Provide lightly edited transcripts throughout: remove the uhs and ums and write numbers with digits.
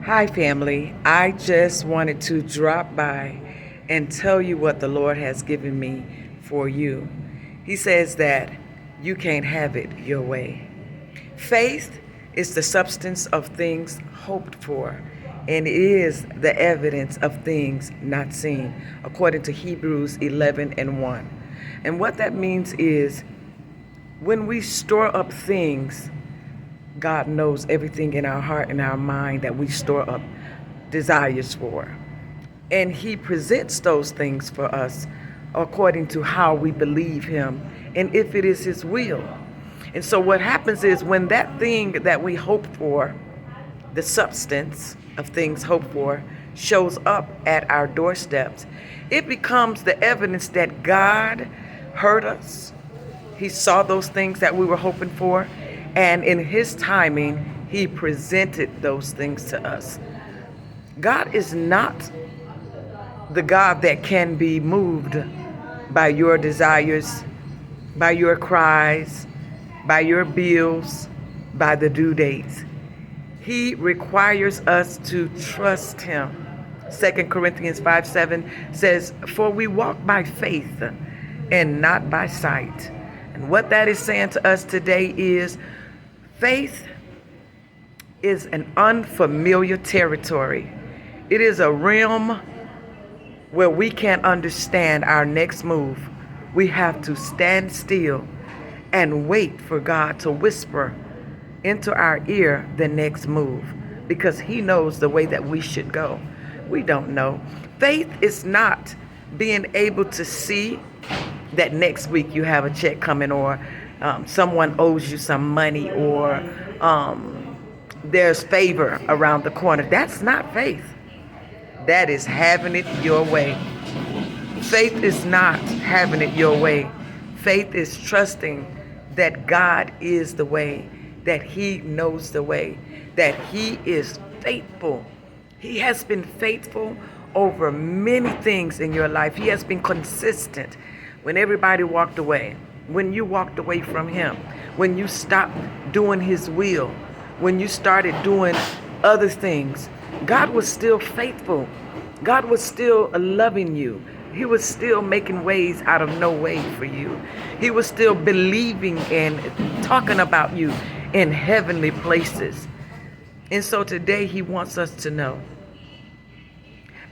Hi, family. I just wanted to drop by and tell you what the Lord has given me for you. He says that you can't have it your way. Faith is the substance of things hoped for and is the evidence of things not seen, according to Hebrews 11 and 1. And what that means is when we store up things, God knows everything in our heart and our mind that we store up desires for. And He presents those things for us according to how we believe Him and if it is His will. And so what happens is when that thing that we hope for, the substance of things hoped for, shows up at our doorsteps, it becomes the evidence that God heard us. He saw those things that we were hoping for, and in His timing, He presented those things to us. God is not the God that can be moved by your desires, by your cries, by your bills, by the due dates. He requires us to trust Him. 2 Corinthians 5:7 says, "For we walk by faith and not by sight." And what that is saying to us today is faith is an unfamiliar territory. It is a realm where we can't understand our next move. We have to stand still and wait for God to whisper into our ear the next move because He knows the way that we should go. We don't know. Faith is not being able to see that next week you have a check coming, or someone owes you some money, or there's favor around the corner. That's not faith. That is having it your way. Faith is not having it your way. Faith is trusting that God is the way, that He knows the way, that He is faithful. He has been faithful over many things in your life. He has been consistent. When everybody walked away, when you walked away from Him, when you stopped doing His will, when you started doing other things, God was still faithful. God was still loving you. He was still making ways out of no way for you. He was still believing and talking about you in heavenly places. And so today He wants us to know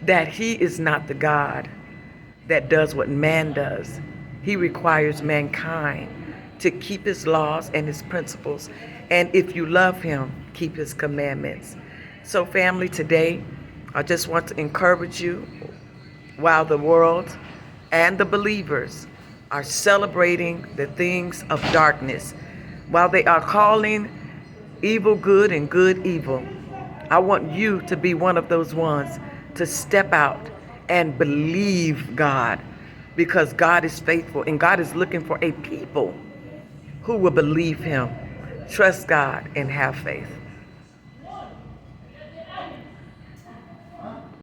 that He is not the God that does what man does. He requires mankind to keep His laws and His principles. And if you love Him, keep His commandments. So family, today, I just want to encourage you while the world and the believers are celebrating the things of darkness, while they are calling evil good and good evil, I want you to be one of those ones to step out and believe God, because God is faithful and God is looking for a people who will believe Him, trust God, and have faith.